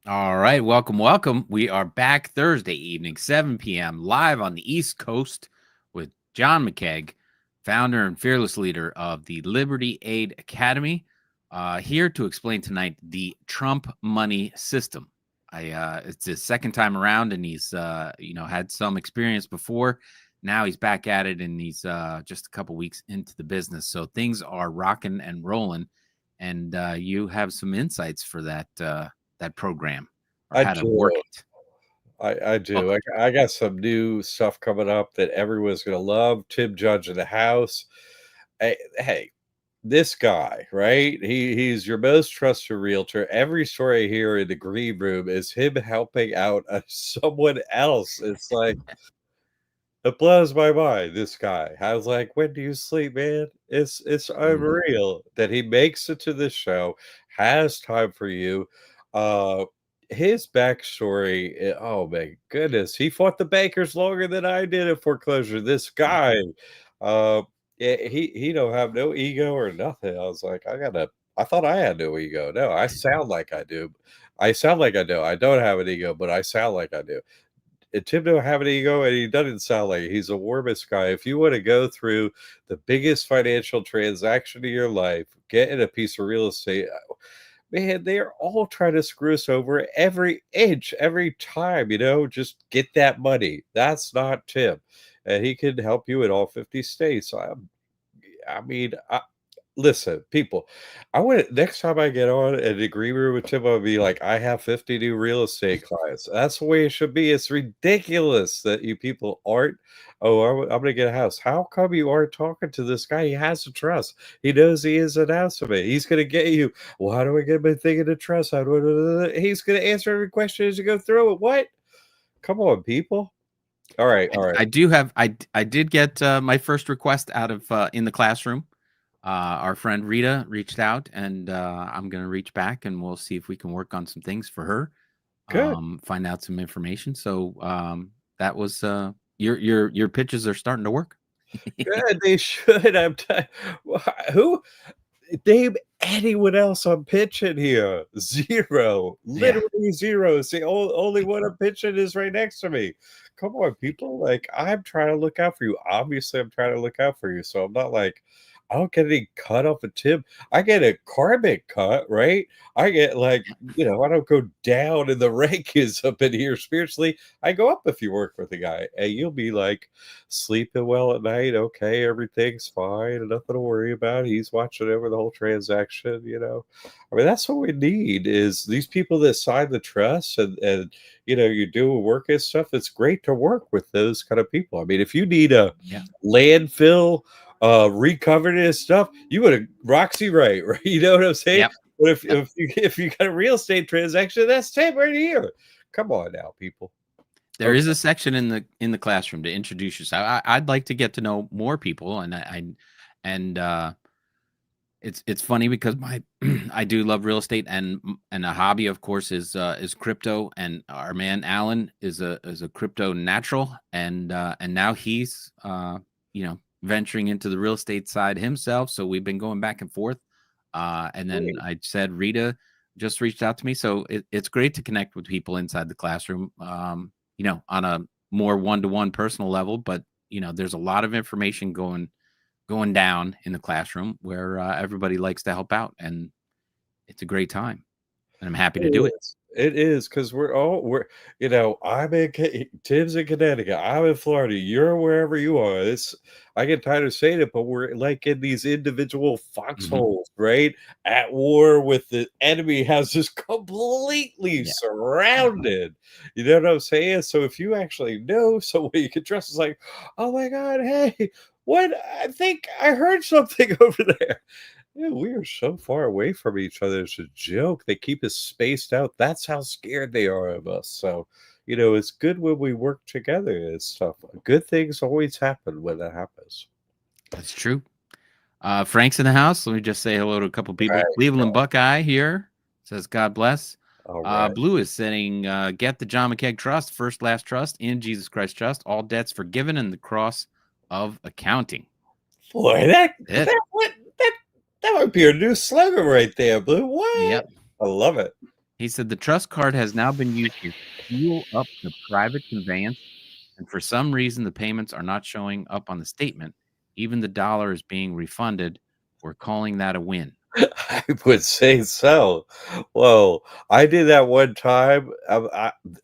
All right, welcome. We are back Thursday evening, 7 p.m., live on the East Coast with John McCaig, founder and fearless leader of the Liberty Aid Academy, here to explain tonight the Trump money system. It's his second time around, and he's had some experience before. Now he's back at it, and he's just a couple weeks into the business, so things are rocking and rolling. And you have some insights for that program or I how to work do. it. I do. Welcome. I got some new stuff coming up that everyone's gonna love. Tim Judge in the house. Hey, this guy, right? He's your most trusted realtor. Every story I hear in the green room is him helping out someone else. It's like it blows my mind. This guy. I was like, when do you sleep, man? It's Mhm. unreal that he makes it to this show, has time for you. Uh his backstory, oh my goodness, he fought the bankers longer than I did at foreclosure. This Yeah. guy, uh, he don't have no ego or nothing. I was like, I thought I had no ego. No, I sound like I do. I sound like I do. I don't have an ego, but I sound like I do. And Tim don't have an ego, and he doesn't sound like it. He's a warmest guy. If you want to go through the biggest financial transaction of your life, getting a piece of real estate, man, they're all trying to screw us over every inch, every time, just get that money. That's not Tim. And he can help you in all 50 states. I mean, listen, people, I want to next time I get on an agree room with Tim, I'll be like, I have 50 new real estate clients. That's the way it should be. It's ridiculous that you people aren't. Oh, I'm going to get a house. How come you aren't talking to this guy? He has to trust. He knows he is an estimate. He's going to get you. Well, how do I get my thing into trust? He's going to answer every question as you go through it. What? Come on, people. All right. All right. I do have I did get my first request out of in the classroom. Our friend Rita reached out, and I'm going to reach back, and we'll see if we can work on some things for her. Good. Find out some information. So that was your pitches are starting to work. Good. They should. Who? Name anyone else I'm pitching here. Zero. Yeah. Literally zero. It's the only one I'm pitching is right next to me. Come on, people. Like, I'm trying to look out for you. Obviously, I'm trying to look out for you. So I'm not like, I don't get any cut off a tip. I get a karmic cut, right? I get like, I don't go down in the rankings up in here spiritually. I go up if you work with a guy, and you'll be like sleeping well at night. Okay, everything's fine, nothing to worry about. He's watching over the whole transaction. I mean, that's what we need is these people that sign the trust and you do work and stuff. It's great to work with those kind of people. I mean, if you need a Yeah. landfill recovered and stuff, you would have Roxy right? You know what I'm saying? Yep. But if Yep. if you if you got a real estate transaction, that's Tim right here. Come on now, people. There Okay. is a section in the classroom to introduce yourself. I'd like to get to know more people, and and it's funny because my I do love real estate, and a hobby, of course, is crypto. And our man Alan is a crypto natural, and now he's venturing into the real estate side himself. So we've been going back and forth. And then Great. I said Rita just reached out to me, so it's great to connect with people inside the classroom. On a more one-to-one personal level, but there's a lot of information going down in the classroom where everybody likes to help out, and it's a great time, and I'm happy It to do it. is. It is because I'm Tim's in Connecticut. I'm in Florida. You're wherever you are. It's I get tired of saying it, but we're like in these individual Mhm. foxholes, right? At war with the enemy has us completely Yeah. surrounded. You know what I'm saying? So if you actually know someone you can trust, it's like, oh my God, hey, what? I think I heard something over there. Yeah, we are so far away from each other. It's a joke. They keep us spaced out. That's how scared they are of us. So, it's good when we work together and stuff. Good things always happen when that happens. That's true. Frank's in the house. Let me just say hello to a couple people. Right. Cleveland Buckeye here says, God bless. All right. Blue is saying, get the John McCaig Trust, first, last trust, in Jesus Christ Trust, all debts forgiven, and the cross of accounting. Boy, that It. that what that that might be a new slogan right there, Blue. What? Yep. I love it. He said the trust card has now been used to fuel up the private conveyance, and for some reason, the payments are not showing up on the statement. Even the dollar is being refunded. We're calling that a win. I would say so. Whoa, I did that one time.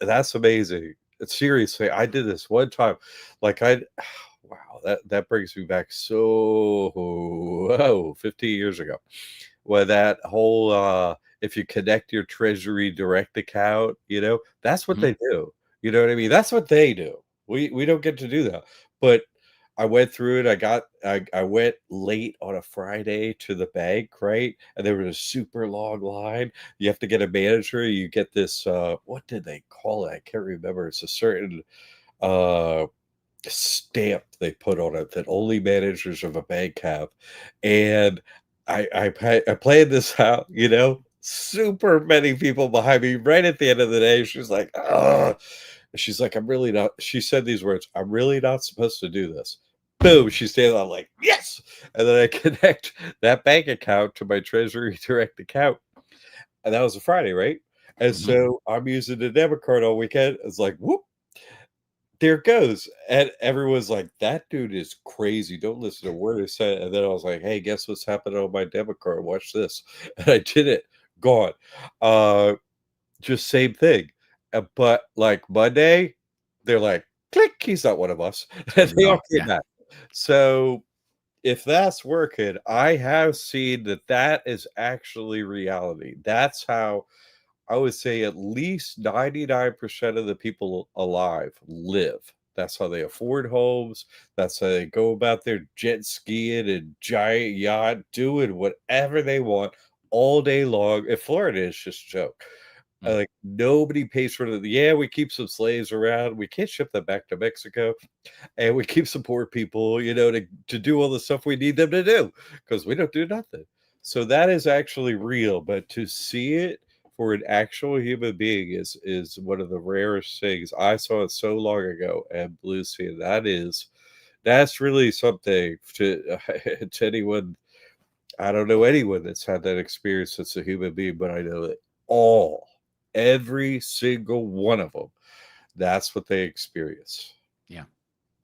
That's amazing. Seriously, I did this one time. Like wow, that brings me back so 15 years ago. When that whole if you connect your Treasury direct account, that's what Mhm, they do. You know what I mean? That's what they do. We don't get to do that. But I went through it. I went late on a Friday to the bank, right? And there was a super long line. You have to get a manager. You get this what did they call it? I can't remember. It's a certain uh stamp they put on it that only managers of a bank have. And I planned this out, super many people behind me. Right at the end of the day, she's like, "Oh," she's like, "I'm really not." She said these words, "I'm really not supposed to do this." Boom! She's standing there, I'm like, "Yes!" And then I connect that bank account to my Treasury Direct account, and that was a Friday, right? And mhm. so I'm using the debit card all weekend. It's like, whoop, there it goes. And everyone's like, "That dude is crazy. Don't listen to a word he said." And then I was like, "Hey, guess what's happening on my debit card? Watch this." And I did it. Gone. Uh, just same thing. But like Monday, they're like, click, he's not one of us. And Turn it they off. all came Yeah. back. So if that's working, I have seen that that is actually reality. That's how I would say at least 99% of the people alive live. That's how they afford homes. That's how they go about their jet skiing and giant yacht, doing whatever they want all day long. In Florida, it's just a joke. Mm. Like nobody pays for the. Yeah, we keep some slaves around. We can't ship them back to Mexico, and we keep some poor people, to do all the stuff we need them to do because we don't do nothing. So that is actually real, but to see it for an actual human being is one of the rarest things. I saw it so long ago and Blue Sea. That's really something to to anyone. I don't know anyone that's had that experience that's a human being, but I know that every single one of them, that's what they experience. Yeah.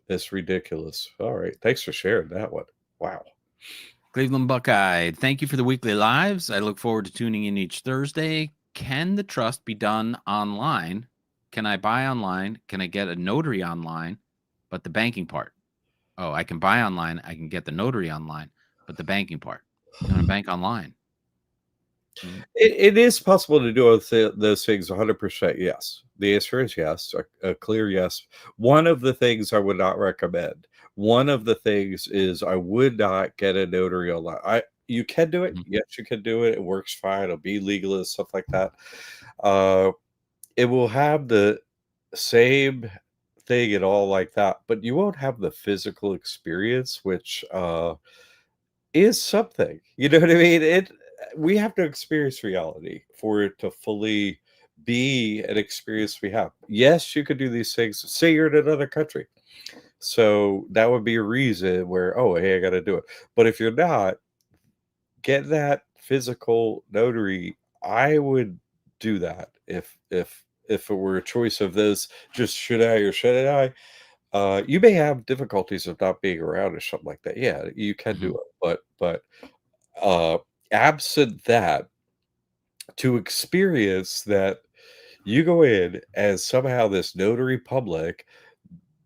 It's ridiculous. All right. Thanks for sharing that one. Wow. Cleveland Buckeye, thank you for the weekly lives. I look forward to tuning in each Thursday. Can the trust be done online? Can I buy online? Can I get a notary online? But the banking part. Oh, I can buy online. I can get the notary online, but the banking part. Can I bank online? Mm, It is possible to do those things 100% yes. The answer is yes, a clear yes. One of the things I would not recommend, one of the things is I would not get a notary online. You can do it. mhm, Yes, you can do it. It works fine. It'll be legal and stuff like that. Uh, it will have the same thing and all like that, but you won't have the physical experience, which is something. You know what I mean? We have to experience reality for it to fully be an experience we have. Yes, you could do these things. Say you're in another country. So that would be a reason where, oh, hey, I got to do it. But if you're not, get that physical notary. I would do that if it were a choice of those, just should I or should I? You may have difficulties of not being around or something like that. Yeah, you can do mhm. it, but uh, absent that, to experience that you go in and somehow this notary public,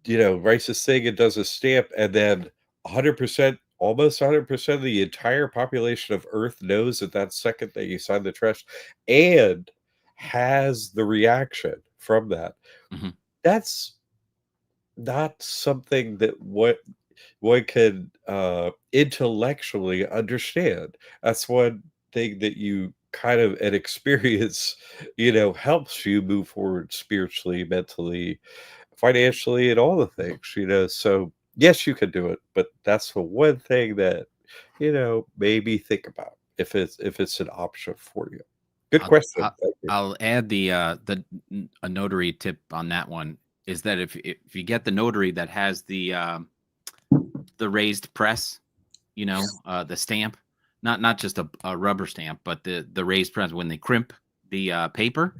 writes this thing and does a stamp, and then 100%, almost 100% of the entire population of Earth knows at that second that you sign the trust and has the reaction from that. Mhm. That's not something that one can intellectually understand. That's one thing that you kind of an experience, helps you move forward spiritually, mentally, financially, and all the things. So yes, you can do it, but that's the one thing that, maybe think about if it's an option for you. Good I'll, question. I'll, Thank you. I'll add a notary tip on that one is that if you get the notary that has the raised press, the stamp, not just a rubber stamp, but the raised press when they crimp. the paper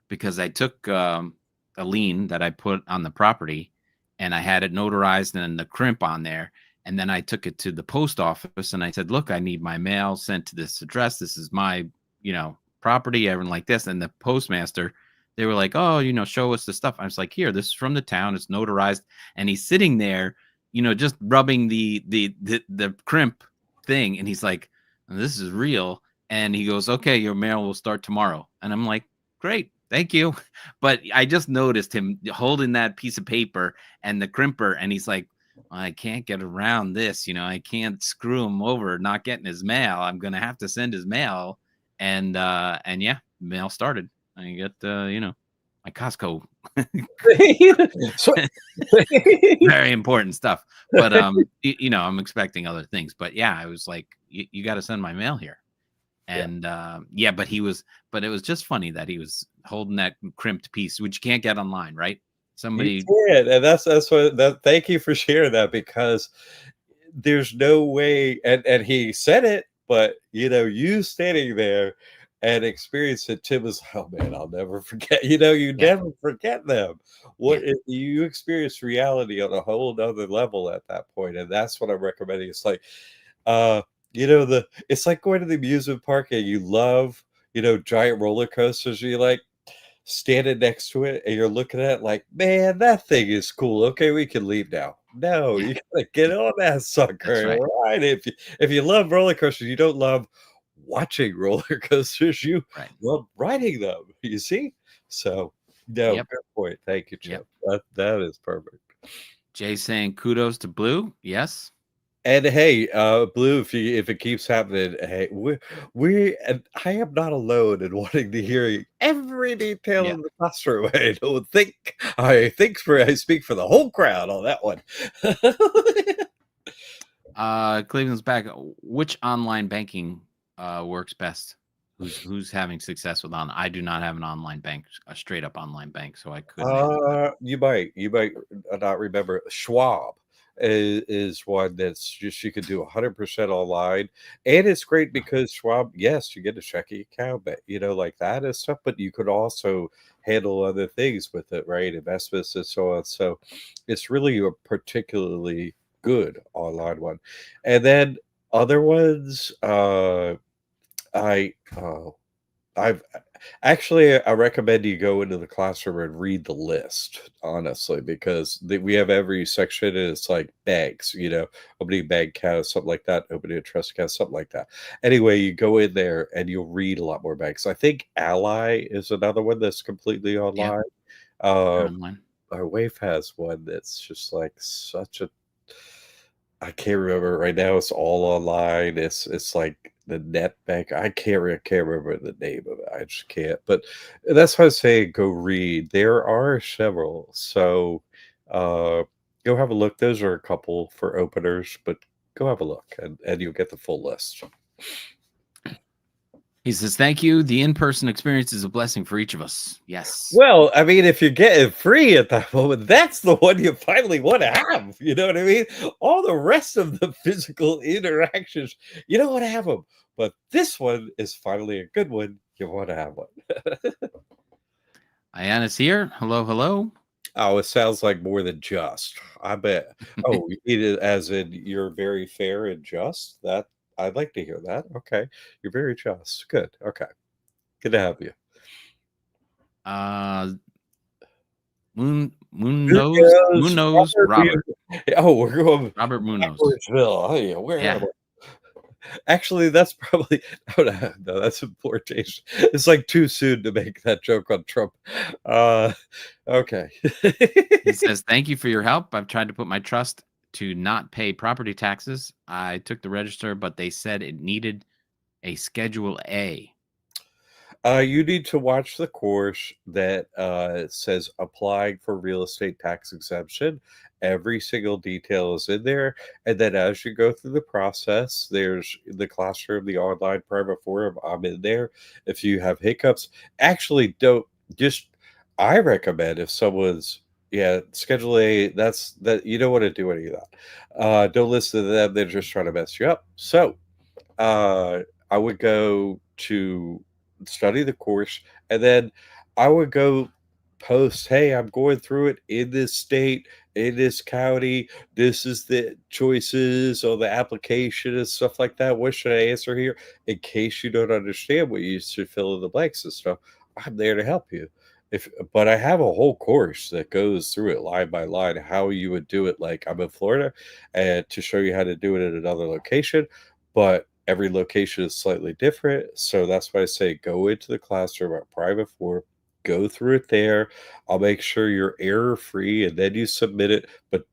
because I took a lien that I put on the property and I had it notarized and the crimp on there. And then I took it to the post office and I said, look, I need my mail sent to this address. This is my, property, everything like this. And the postmaster, they were like, oh, show us the stuff. I was like, here, this is from the town. It's notarized. And he's sitting there, just rubbing the crimp thing. And he's like, this is real. And he goes, okay, your mail will start tomorrow. And I'm like, great, thank you. But I just noticed him holding that piece of paper and the crimper. And he's like, well, I can't get around this. I can't screw him over not getting his mail. I'm going to have to send his mail. And yeah, mail started. I got, my Costco. So, Very important stuff. But, I'm expecting other things. But yeah, I was like, you got to send my mail here. And yeah, but it was just funny that he was holding that crimped piece, which you can't get online, right? Somebody did, and that's what thank you for sharing that, because there's no way, and he said it, but you standing there and experience it, Tim was, oh man, I'll never forget. You never forget them. You experience reality on a whole other level at that point, and that's what I'm recommending. It's like, it's like going to the amusement park and you love, giant roller coasters. You like standing next to it and you're looking at it like, man, that thing is cool. Okay, we can leave now. No, Yeah. you gotta get on that sucker. That's right. If you love roller coasters, you don't love watching roller coasters. You Right. love riding them. You see? So no, Yep. good point. Thank you, Chip. Yep. That is perfect. Jay saying kudos to Blue. Yes. And hey, Blue, if it keeps happening, hey, and I am not alone in wanting to hear every detail Yeah. of the classroom. I speak for the whole crowd on that one. Cleveland's back. Which online banking works best? Who's having success with I do not have an online bank, a straight up online bank, so I couldn't answer that. You might not remember. Schwab is one that's just, you can do 100% online, and it's great because Schwab, yes, you get a checking account, but like that and stuff, but you could also handle other things with it, right? Investments and so on. So it's really a particularly good online one. And then other ones, I I've I recommend you go into the classroom and read the list, honestly, because we have every section and it's like banks, opening a bank account, something like that, opening a trust account, something like that. Anyway, you go in there and you'll read a lot more banks. I think Ally is another one that's completely Yeah, online. they're Uh, online. our Wave has one that's just like such a, I can't remember right now. It's all online. It's like the net bank. I can't remember the name of it. I just can't. But that's why I say go read. There are several. So uh go have a look. Those are a couple for openers, but go have a look and you'll get the full list. He says, "Thank you. The in-person experience is a blessing for each of us." Yes. Well, I mean, if you get it free at that moment, that's the one you finally want to have. You know what I mean? All the rest of the physical interactions, you don't want to have them. But this one is finally a good one. You want to have one. Ayana's here. Hello, hello. Oh, it sounds like more than just. I bet. Oh, you need it as in you're very fair and just? That I'd like to hear that. Okay. You're very just. Good. Okay. Good to have you. uh, Who goes Munoz, Robert. Oh, we're going Robert Munoz. Backwoodsville. Oh, yeah. Where Yeah. am I? Actually, that's probably no, that's in poor taste. It's like too soon to make that joke on Trump. Okay. He says, "Thank you for your help. I've tried to put my trust to not pay property taxes. I took the register, but they said it needed a Schedule A." You need to watch the course that says applying for real estate tax exemption. Every single detail is in there. And then as you go through the process, there's the classroom, the online private forum. I'm in there. If you have hiccups, actually don't just, I recommend if someone's, yeah, Schedule A, that's that you don't want to do any of that. Don't listen to them. They're just trying to mess you up. So I would go to study the course And then I would go post, hey, I'm going through it in this state, in this county. This is the choices or the application and stuff like that. What should I answer here? In case you don't understand what you should fill in the blanks and stuff, I'm there to help you. But I have a whole course that goes through it line by line, how you would do it. Like I'm in Florida, and to show you how to do it in another location, but every location is slightly different. So that's why I say go into the classroom at private form, go through it there. I'll make sure you're error free, and then you submit it. But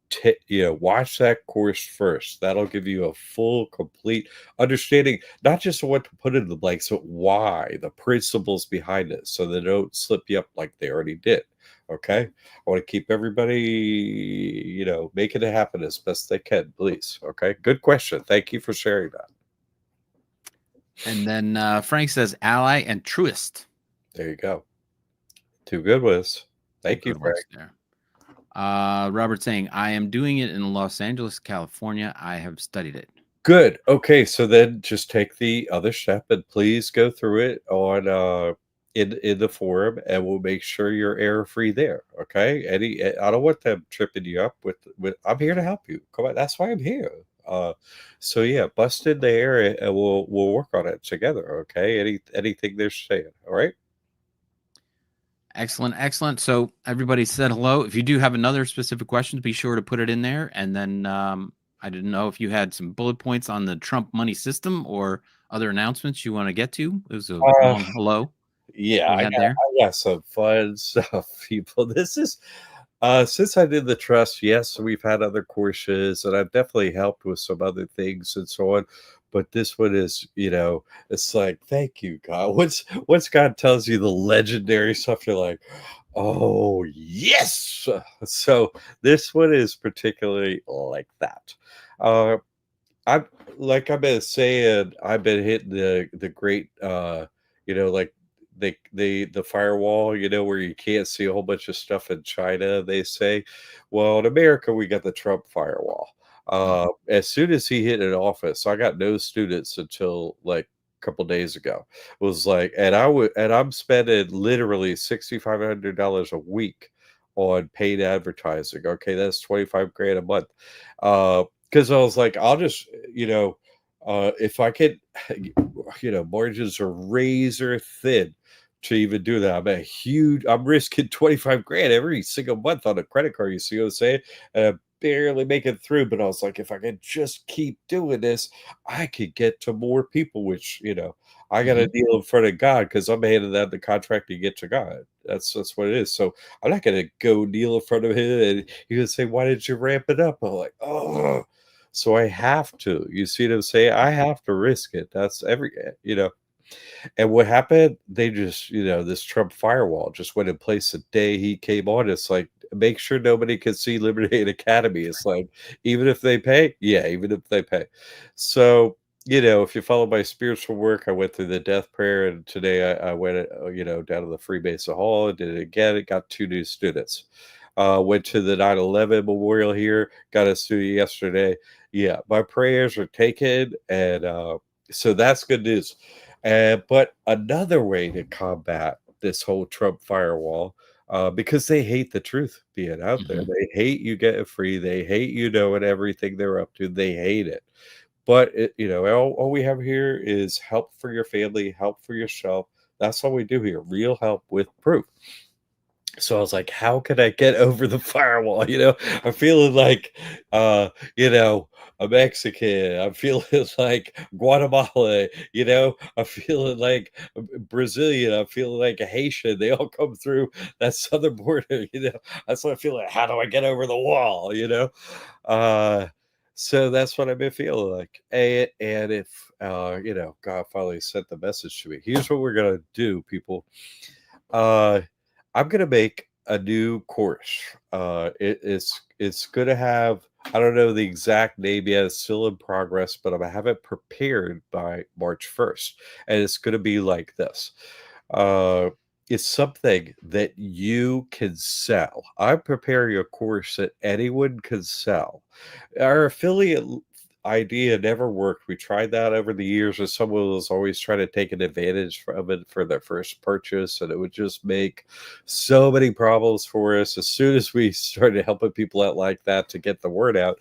watch that course first. That'll give you a full, complete understanding, not just of what to put in the blanks, but why, the principles behind it, so they don't slip you up like they already did. Okay. I want to keep everybody, making it happen as best they can, please. Okay. Good question. Thank you for sharing that. And then Frank says ally and truist. There you go. Two good ones. Thank you, Good Frank. ones there. Robert saying, I am doing it in Los Angeles, California. I have studied it. Good. Okay, so then just take the other step and please go through it on in the forum, and we'll make sure you're error free there. Okay. I don't want them tripping you up with I'm here to help you. Come on, that's why I'm here. So yeah, bust in there and we'll work on it together. Okay. Anything they're saying. All right. Excellent, excellent. So everybody said hello. If you do have another specific questions, be sure to put it in there. And then I didn't know if you had some bullet points on the Trump money system or other announcements you want to get to. It was a long hello. Yeah, We had there. I got some fun stuff, people. This is since I did the trust, yes, we've had other courses and I've definitely helped with some other things and so on. But this one is, it's like, thank you, God. Once God tells you the legendary stuff, you're like, oh yes. So this one is particularly like that. I'm like I've been saying, I've been hitting the great like the firewall, where you can't see a whole bunch of stuff in China, they say. Well, in America, we got the Trump firewall. As soon as he hit an office, I got no students until like a couple days ago. It was like, and I'm spending literally $6,500 a week on paid advertising. Okay, that's 25 grand a month. Because I was like, I'll just, if I could, margins are razor thin to even do that. I'm risking 25 grand every single month on a credit card. You see what I'm saying? And I barely make it through. But I was like, if I could just keep doing this, I could get to more people, which, I got to deal in front of God because I'm handing out the contract to get to God. That's what it is. So I'm not going to go kneel in front of him and he would say, why did you ramp it up? I'm like, oh, so I have to. You see what I'm saying? I have to risk it. That's And what happened? They just, this Trump firewall just went in place the day he came on. It's like, make sure nobody can see Liberty Aid Academy. It's like, even if they pay, yeah, even if they pay. So, if you follow my spiritual work, I went through the death prayer, and today I went, down to the Freemason Hall and did it again. It got 2 new students. Went to the 9/11 memorial here, got a student yesterday. Yeah, my prayers are taken, and so that's good news. But another way to combat this whole Trump firewall, because they hate the truth being out there. They hate you getting free. They hate you knowing everything they're up to. They hate it. But all we have here is help for your family, help for yourself. That's all we do here. Real help with proof. So I was like, how can I get over the firewall? I'm feeling like, a Mexican. I'm feeling like Guatemala, I'm feeling like Brazilian. I'm feeling like a Haitian. They all come through that southern border, That's what I feel like. How do I get over the wall, So that's what I've been feeling like. And if, God finally sent the message to me, here's what we're going to do, people. I'm gonna make a new course. It's gonna have, I don't know the exact name yet. It's still in progress, but I'm gonna have it prepared by March 1st, and it's gonna be like this. Uh, it's something that you can sell. I'm preparing a course that anyone can sell. Our affiliate idea never worked. We tried that over the years, and someone was always trying to take an advantage from it for their first purchase, and it would just make so many problems for us. As soon as we started helping people out like that to get the word out,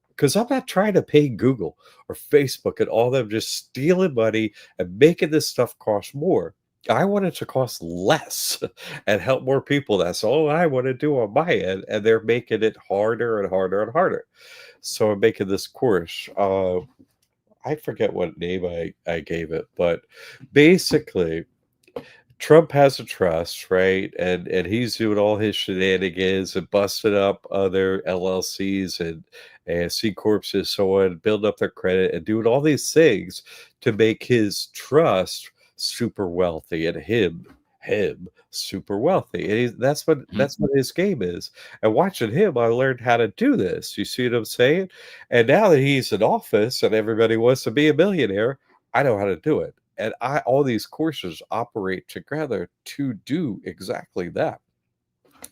because I'm not trying to pay Google or Facebook and all them just stealing money and making this stuff cost more. I want it to cost less and help more people. That's all I want to do on my end. And they're making it harder and harder and harder. So I'm making this course. I forget what name I gave it, but basically Trump has a trust, right? And he's doing all his shenanigans and busting up other LLCs and C corps and so on, building up their credit and doing all these things to make his trust super wealthy and him super wealthy. And Mhm. that's what his game is. And watching him, I learned how to do this. You see what I'm saying? And now that he's in office and everybody wants to be a millionaire, I know how to do it. And I all these courses operate together to do exactly that.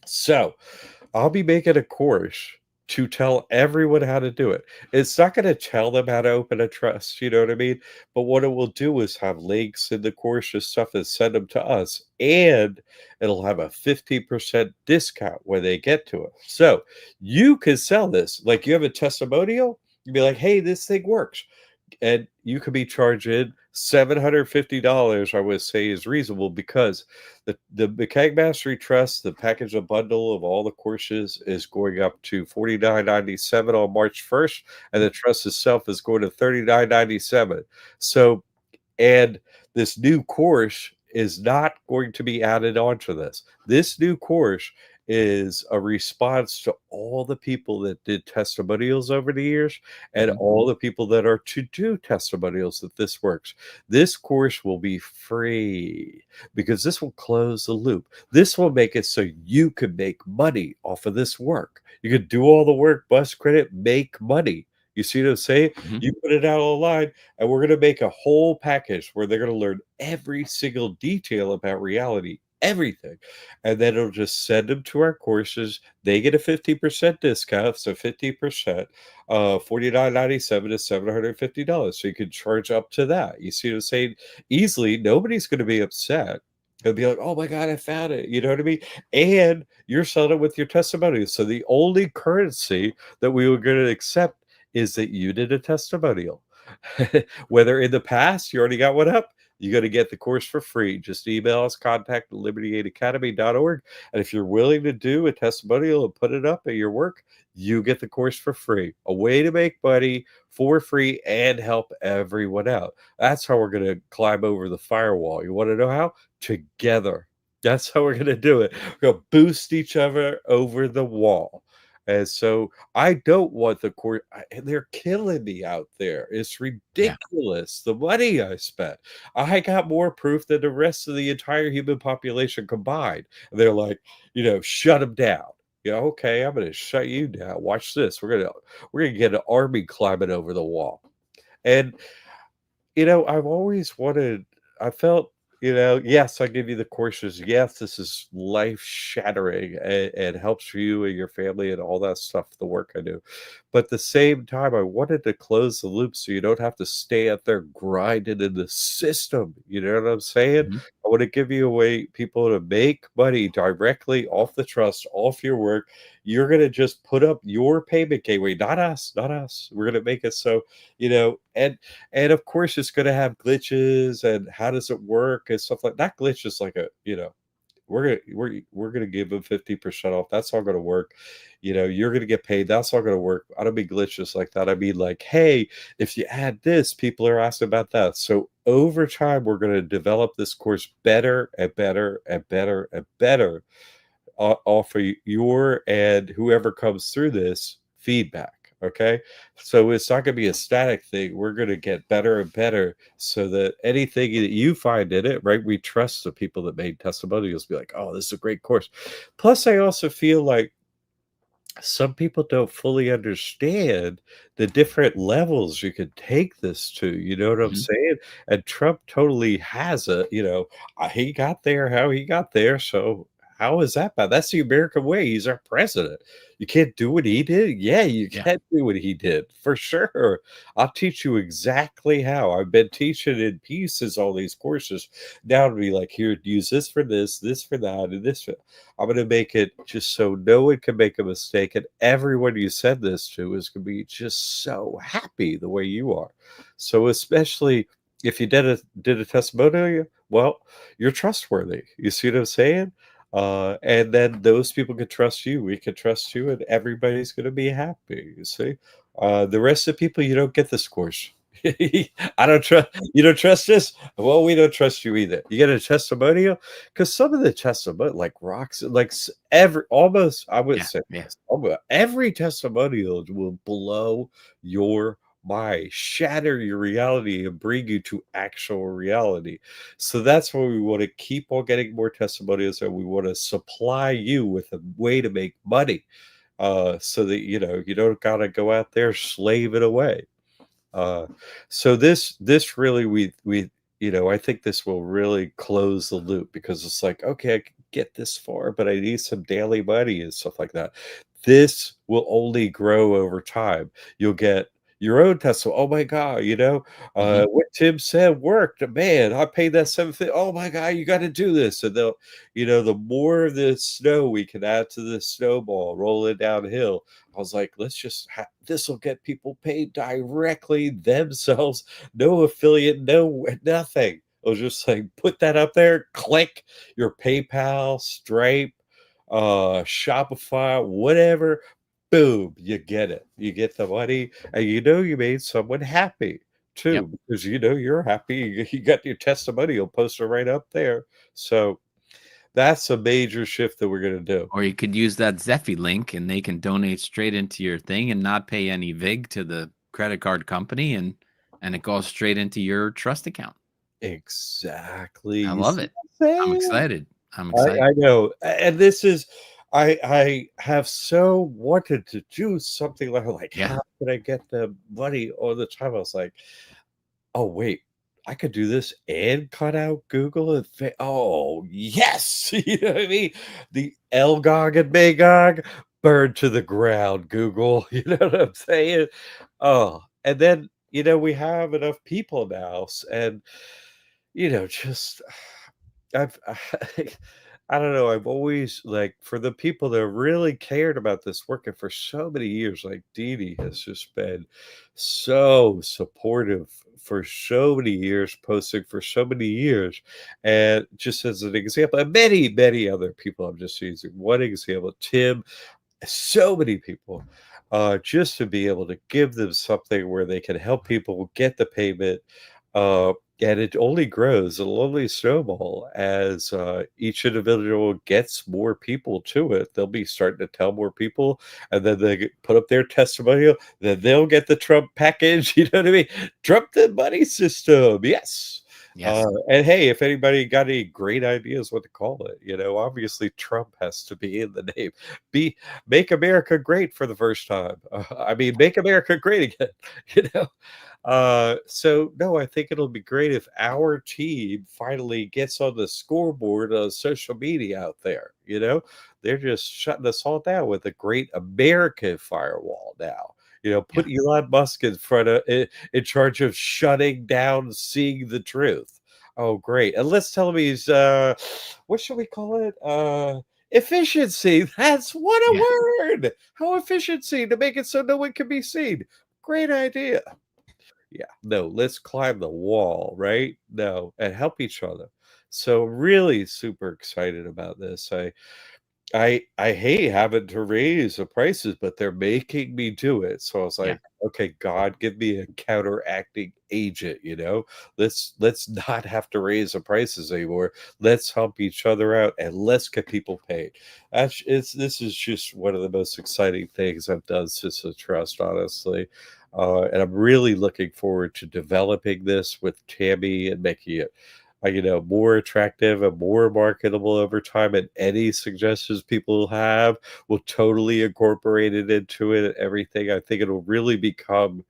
So, I'll be making a course to tell everyone how to do it. It's not gonna tell them how to open a trust, you know what I mean? But what it will do is have links in the course and stuff and send them to us, and it'll have a 50% discount when they get to it. So, you can sell this. Like, you have a testimonial, you'd be like, "Hey, this thing works." And you could be charging $750, I would say is reasonable because the McCaig Mastery Trust, the package, a bundle of all the courses is going up to $49.97 on March 1st, and the trust itself is going to $39.97. So, and this new course is not going to be added onto this. This new course is a response to all the people that did testimonials over the years and Mhm. all the people that are to do testimonials that this works. This course will be free because this will close the loop. This will make it so you can make money off of this work. You can do all the work, bust credit, make money. You see what I'm saying? Mhm. You put it out online, and we're going to make a whole package where they're going to learn every single detail about reality, everything. And then it'll just send them to our courses. They get a 50% discount. So 50%, 49.97 is $750. So you can charge up to that. You see what I'm saying? Easily, nobody's going to be upset. They'll be like, oh my God, I found it. You know what I mean? And you're selling it with your testimony. So the only currency that we were going to accept is that you did a testimonial. Whether in the past you already got one up, you're going to get the course for free. Just email us, contact liberty8academy.org. And if you're willing to do a testimonial and put it up at your work, you get the course for free. A way to make money for free and help everyone out. That's how we're going to climb over the firewall. You want to know how? Together. That's how we're going to do it. We're going to boost each other over the wall. And so I don't want the court, and they're killing me out there. It's Yeah. ridiculous the money I spent. I got more proof than the rest of the entire human population combined. And they're like, shut them down. Yeah, okay, I'm going to shut you down. Watch this. We're gonna get an army climbing over the wall. And I've always wanted, I felt, yes, I give you the courses. Yes, this is life shattering and helps you and your family and all that stuff, the work I do. But at the same time, I wanted to close the loop so you don't have to stay out there grinding in the system. You know what I'm saying? Mhm. I want to give you a way people to make money directly off the trust, off your work. You're going to just put up your payment gateway, not us, not us. We're going to make it so, and of course, it's going to have glitches and how does it work and stuff like that. Glitches like we're gonna give them 50% off. That's all gonna work. You're gonna get paid. That's all gonna work. I don't mean glitches like that. I mean like, hey, if you add this, people are asking about that. So over time, we're gonna develop this course better and better and better and better offer your and whoever comes through this feedback. Okay. So it's not going to be a static thing. We're going to get better and better so that anything that you find in it, right? We trust the people that made testimonials be like, oh, this is a great course. Plus, I also feel like some people don't fully understand the different levels you can take this to. You know what I'm Mhm. saying? And Trump totally has he got there how he got there. So How is that bad? That's the American way. He's our president. You can't do what he did? Yeah, you Yeah. can do what he did for sure. I'll teach you exactly how. I've been teaching in pieces all these courses. Now to be like, here, use this for that, and this for I'm going to make it just so no one can make a mistake, and everyone you send this to is going to be just so happy the way you are. So especially if you did a testimonial, well, you're trustworthy. You see what I'm saying? And then those people can trust you. We can trust you, and everybody's going to be happy. You see, the rest of the people, you don't get this course. I don't trust you. Don't trust us. Well, we don't trust you either. You get a testimonial because some of the testimony, like rocks, like every almost, I would Yeah. say, Yeah. almost every testimonial will blow your mind, shatter your reality, and bring you to actual reality. So that's why we want to keep on getting more testimonials, and we want to supply you with a way to make money, so that you don't gotta go out there slaving away. Uh, so this really we I think this will really close the loop because it's like, okay, I can get this far, but I need some daily money and stuff like that. This will only grow over time. You'll get your own Tesla. Oh my God, Hmm. what Tim said worked. Man, I paid that 750. Oh my God, you got to do this. And they'll, the more of the snow we can add to the snowball rolling downhill, I was like, let's just this will get people paid directly themselves, no affiliate, no nothing. I was just like, put that up there, click your PayPal, Stripe, Shopify, whatever. Boom, you get it. You get the money, and you made someone happy Yep. too, because you're happy. You got your testimonial poster right up there. So that's a major shift that we're gonna do. Or you could use that Zeffy link and they can donate straight into your thing and not pay any VIG to the credit card company, and it goes straight into your trust account. Exactly. I You love see it. what I'm I'm saying? excited. I'm excited. I know, and this is I have so wanted to do something like, Yeah. how can I get the money all the time? I was like, "Oh, wait, I could do this and cut out Google and oh, yes!" You know what I mean? The Elgog and Magog, burn to the ground, Google, you know what I'm saying? Oh, and then, we have enough people now, and, just I've I don't know, I've always like, for the people that really cared about this working for so many years, like Dee Dee has just been so supportive for so many years, posting for so many years. And just as an example, and many, many other people, I'm just using one example, Tim, so many people, just to be able to give them something where they can help people get the payment, uh, and it only grows, it'll only snowball as, each individual gets more people to it. They'll be starting to tell more people, and then they put up their testimonial, then they'll get the Trump package, you know what I mean? Trump the money system, yes. Yes. And hey, if anybody got any great ideas what to call it, obviously Trump has to be in the name. Be Make America great for the first time. I mean, make America great again, you know? So no, I think it'll be great if our team finally gets on the scoreboard of social media out there. They're just shutting us all down with a great American firewall now. Yeah. Put Elon Musk in charge of shutting down seeing the truth. Oh, great. And let's tell him he's what should we call it? Efficiency. That's what Yeah. a word. How efficiency to make it so no one can be seen. Great idea. Yeah, no, let's climb the wall, right? No, and help each other. So really super excited about this. I hate having to raise the prices, but they're making me do it. So I was Yeah. like, okay, God, give me a counteracting agent, Let's not have to raise the prices anymore. Let's help each other out and let's get people paid. This is just one of the most exciting things I've done since the trust, honestly. And I'm really looking forward to developing this with Tammy and making it more attractive and more marketable over time. And any suggestions people have, will totally incorporate it into it. Everything. I think it'll really become,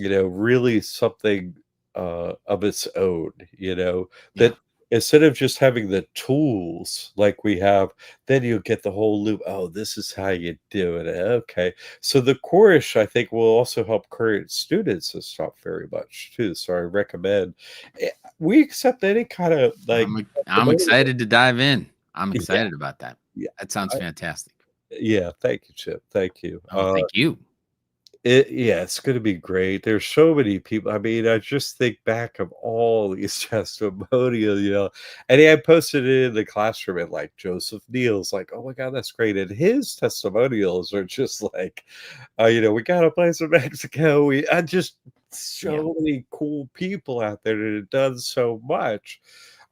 really something of its own. Yeah. That instead of just having the tools like we have, then you'll get the whole loop. Oh, this is how you do it. Okay. So the course, I think, will also help current students and stuff very much too. So I recommend we accept any kind of like I'm excited to dive in. I'm yeah, excited about that. yeah. That sounds I, fantastic. yeah, thank you, Chip. Thank you. Oh, thank you. Yeah, it's gonna be great. There's so many people. I mean, I just think back of all these testimonials, and he had posted it in the classroom and like Joseph Neal's like, oh my God, that's great. And his testimonials are just like, we got a place in Mexico. I just Yeah. so many cool people out there that have done so much.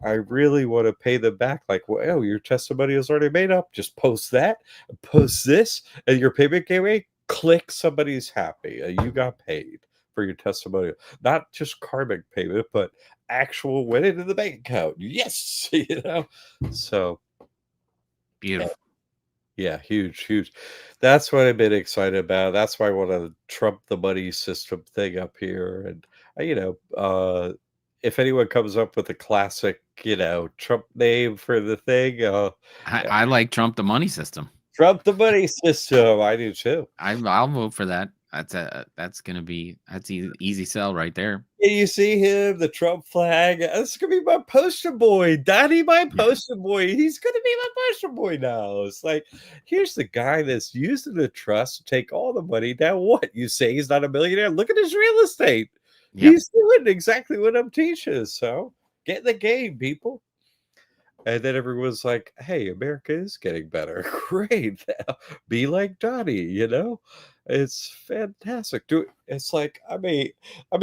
I really want to pay them back. Like, well, your testimonial is already made up. Just post that, post this, and your payment gateway. Click, somebody's happy. You got paid for your testimonial. Not just karmic payment, but actual went into the bank account. Yes, So Beautiful. yeah, huge, huge. That's what I've been excited about. That's why I want to trump the money system thing up here. And if anyone comes up with a classic, Trump name for the thing, yeah, I like Trump the money system. trump the money system. I do too. I'll vote for that. That's easy sell right there. And you see him, the Trump flag. That's gonna be my poster boy, Daddy, my Yeah. poster boy. He's gonna be my poster boy now. It's like, here's the guy that's using the trust to take all the money. Now, what you say he's not a millionaire? Look at his real estate. Yep. He's doing exactly what I'm teaching. So get in the game, people. And then everyone's like, hey, America is getting better. Great. Be like Donnie. It's fantastic. It's like I may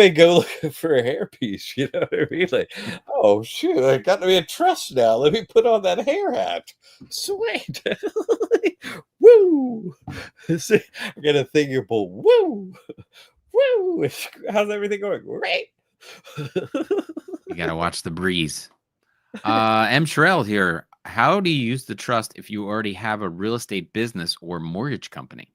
go looking for a hairpiece, you know what I mean? Like, oh shoot, I got to be a trust now. Let me put on that hair hat. Sweet. Woo. See, I got a thingable woo. Woo. How's everything going? Great. You got to watch the breeze. M. Sherrill here. How do you use the trust if you already have a real estate business or mortgage company?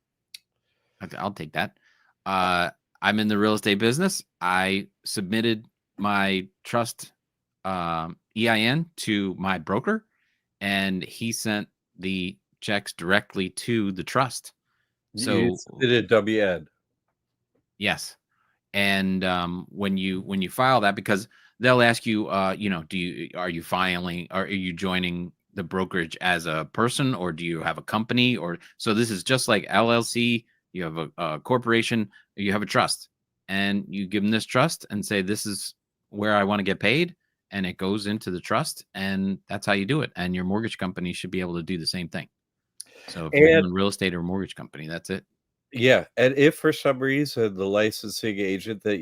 I'll take that. I'm in the real estate business. I submitted my trust EIN to my broker, and he sent the checks directly to the trust. You So did it WN. yes, and when you file that, because they'll ask you, are you filing, or are you joining the brokerage as a person, or do you have a company? Or so this is just like LLC. You have a corporation, you have a trust, and you give them this trust and say, this is where I want to get paid, and it goes into the trust, and that's how you do it. And your mortgage company should be able to do the same thing. So if you're And doing real estate or mortgage company, that's it. yeah, and if for some reason the licensing agent that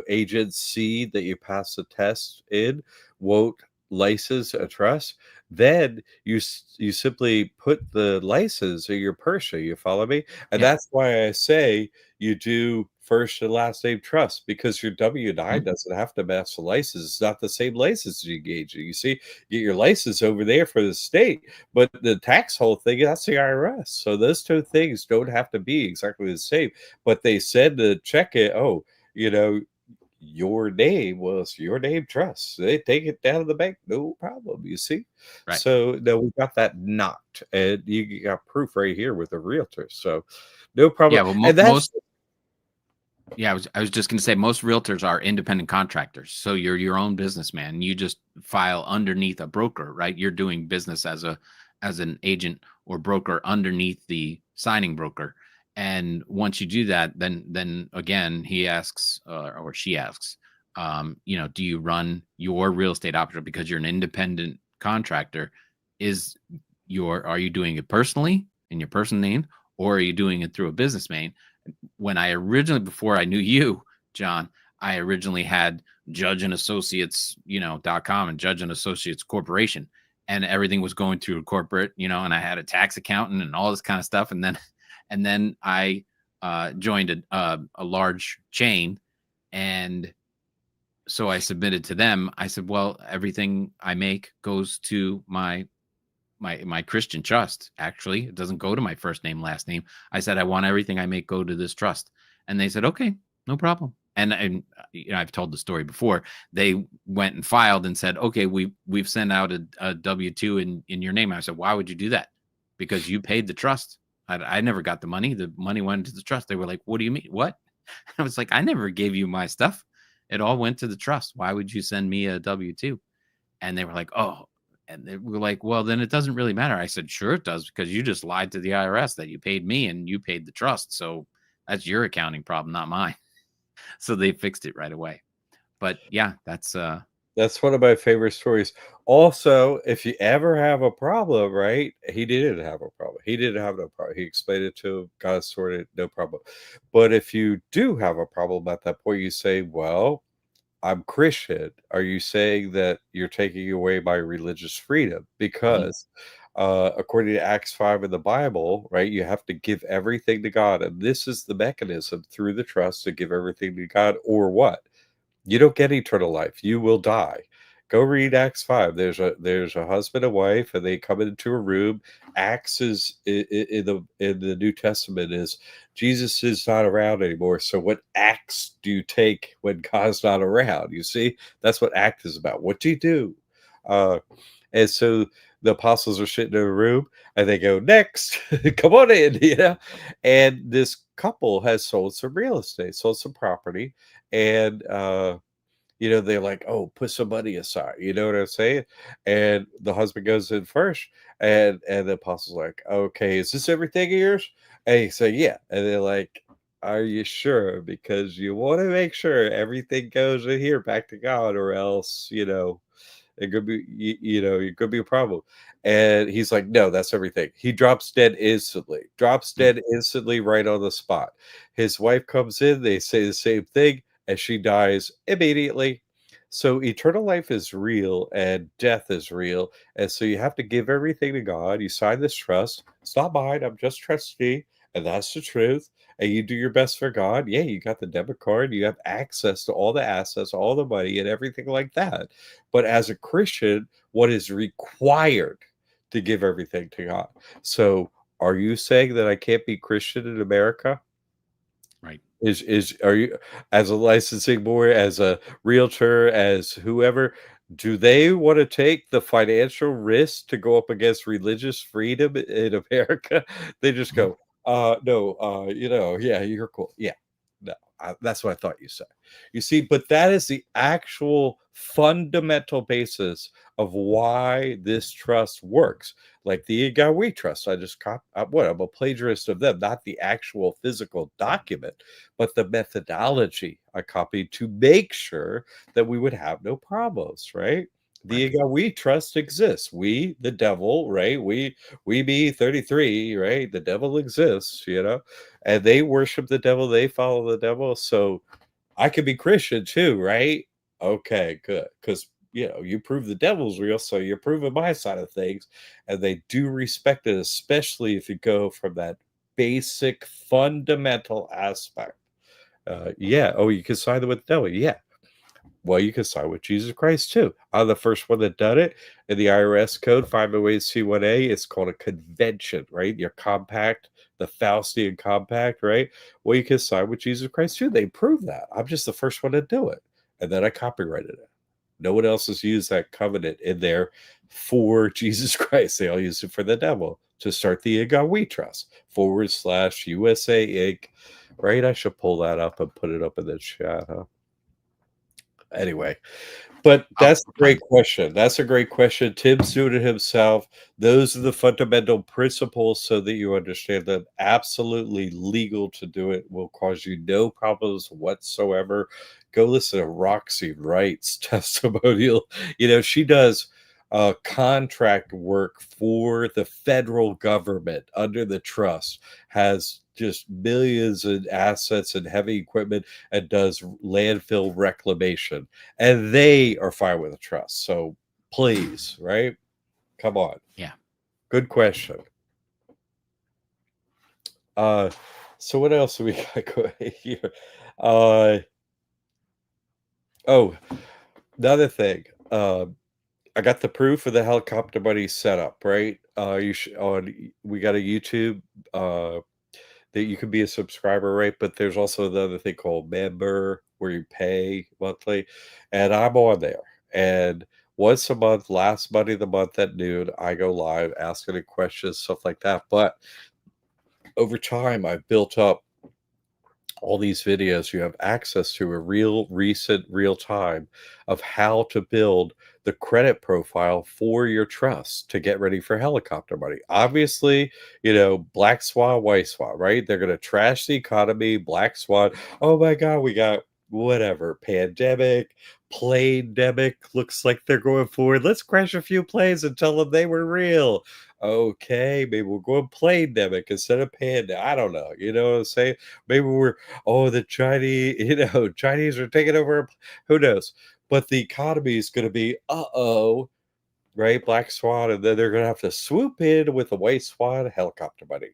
agency that you pass the test in won't license a trust, then you simply put the license in your person. You follow me? And Yeah. that's why I say you do first and last name trust, because your W-9 Mhm. doesn't have to match the license. It's not the same license you engage in. You see, get your license over there for the state, but the tax whole thing, that's the IRS. So those two things don't have to be exactly the same. But they said to check it, oh, you know, your name was your name trust. They take it down to the bank, no problem. You see? Right. So no, we got that knocked. And you got proof right here with a realtor. So no problem. Yeah. Well, And that's most. Yeah, I was just going to say most realtors are independent contractors. So you're your own businessman. You just file underneath a broker, right? You're doing business as an agent or broker underneath the signing broker. And once you do that, then again he asks or she asks, do you run your real estate operation because you're an independent contractor? Are you doing it personally in your personal name, or are you doing it through a business name? When I originally, before I knew you, John, I originally had Judge and Associates, .com and Judge and Associates Corporation, and everything was going through a corporate, and I had a tax accountant and all this kind of stuff. And then I joined a large chain, and so I submitted to them. I said, well, everything I make goes to my Christian trust. Actually, it doesn't go to my first name, last name. I said, I want everything I make go to this trust. And they said, okay, no problem. And I've told the story before. They went and filed and said, okay, we've sent out a W-2 in your name. I said, why would you do that? Because you paid the trust. I never got the money. The money went into the trust. They were like, what do you mean? What? I was like, I never gave you my stuff. It all went to the trust. Why would you send me a W-2? And they were like, oh, and they were like, well, then it doesn't really matter. I said, sure it does, because you just lied to the IRS that you paid me and you paid the trust. So that's your accounting problem, not mine. So they fixed it right away. But yeah, that's That's one of my favorite stories. Also, if you ever have a problem, right? He didn't have a problem. He didn't have no problem. He explained it to him, God sorted it, no problem. But if you do have a problem at that point, you say, well, I'm Christian. Are you saying that you're taking away my religious freedom? mhm, Because according to Acts 5 in the Bible, right, you have to give everything to God. And this is the mechanism through the trust to give everything to God, or what? You don't get eternal life. You will die. Go read Acts 5. There's a husband and wife, and they come into a room. Acts is in the New Testament is Jesus is not around anymore. So what acts do you take when God's not around? You see, that's what act is about. What do you do? Uh, and so the apostles are sitting in a room, and they go, next, come on in, And this couple has sold some real estate, sold some property, and they're like, oh, put some money aside, you know what I'm saying? And the husband goes in first, and the apostle's like, okay, is this everything of yours? And he said, yeah. And they're like, are you sure? Because you want to make sure everything goes in here back to God, or else, it could be, it could be a problem. And he's like, no, that's everything. He drops dead instantly, mm, right on the spot. His wife comes in, they say the same thing, and she dies immediately. So eternal life is real and death is real. And so you have to give everything to God. You sign this trust. It's not mine. I'm just trustee. And that's the truth. And you do your best for God. Yeah, you got the debit card. You have access to all the assets, all the money, and everything like that. But as a Christian, what is required to give everything to God? So are you saying that I can't be Christian in America? right. Are you, as a licensing board, as a realtor, as whoever, do they want to take the financial risk to go up against religious freedom in America? They just Mhm. go, no, yeah, you're cool. Yeah. No, that's what I thought you said. You see, but that is the actual fundamental basis of why this trust works. Like the Igawi trust, I just I'm a plagiarist of them, not the actual physical document, but the methodology I copied to make sure that we would have no problems, right? Right. The we trust exists. We, the devil, right? We be 33, right? The devil exists, and they worship the devil, they follow the devil. So I could be Christian too, right? Okay, good. Because you prove the devil's real, so you're proving my side of things. And they do respect it, especially if you go from that basic fundamental aspect. Yeah. Oh, you can side with the devil. Yeah. Well, you can side with Jesus Christ too. I'm the first one that done it in the IRS code 508C1A. It's called a convention, right? Your compact, the Faustian compact, right? Well, you can side with Jesus Christ too. They prove that. I'm just the first one to do it, and then I copyrighted it. No one else has used that covenant in there for Jesus Christ. They all use it for the devil to start the God We Trust /USA Inc. Right? I should pull that up and put it up in the chat. Huh? Anyway, but Oh, that's a okay. great question. That's a great question. Tim's doing it himself. Those are the fundamental principles so that you understand them. Absolutely legal to do it, will cause you no problems whatsoever. Go listen to Roxy Wright's testimonial. She does contract work for the federal government under the trust, has just millions in assets and heavy equipment, and does landfill reclamation, and they are fine with a trust. So please, right? Come on. Yeah. Good question. Uh so what else do we got going here? Uh oh, another thing. I got the proof of the helicopter money set up, right? You should on We got a YouTube. that you can be a subscriber, right? But there's also the other thing called member where you pay monthly, and I'm on there. And once a month, last Monday of the month at noon, I go live, ask any questions, stuff like that. But over time, I've built up all these videos. You have access to a real recent real time of how to build the credit profile for your trust to get ready for helicopter money. Obviously, black swan, white swan, right? They're going to trash the economy, black swan. Oh my god, we got whatever pandemic, plane demic, looks like they're going forward. Let's crash a few planes and tell them they were real. Okay, maybe we're going plane demic instead of panda. I don't know, you know what I'm saying? Maybe we're, oh, the Chinese, Chinese are taking over. Who knows? But the economy is going to be, right? Black swan. And then they're going to have to swoop in with the white swan helicopter money.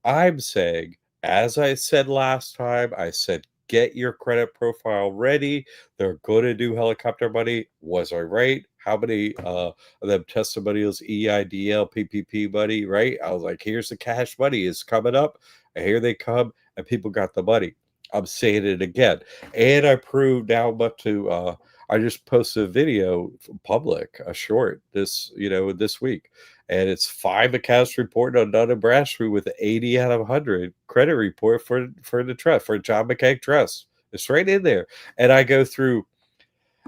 I'm saying, as I said last time, I said, get your credit profile ready. They're going to do helicopter money. Was I right? How many of them testimonials, EIDL, PPP money, right? I was like, here's the cash money is coming up. And here they come, and people got the money. I'm saying it again. And I proved now but to I just posted a video public, a short this week. And it's 5 accounts reported on Dun& Bradstreet with 80 out of 100 credit report for the trust, for John McCaig Trust. It's right in there. And I go through,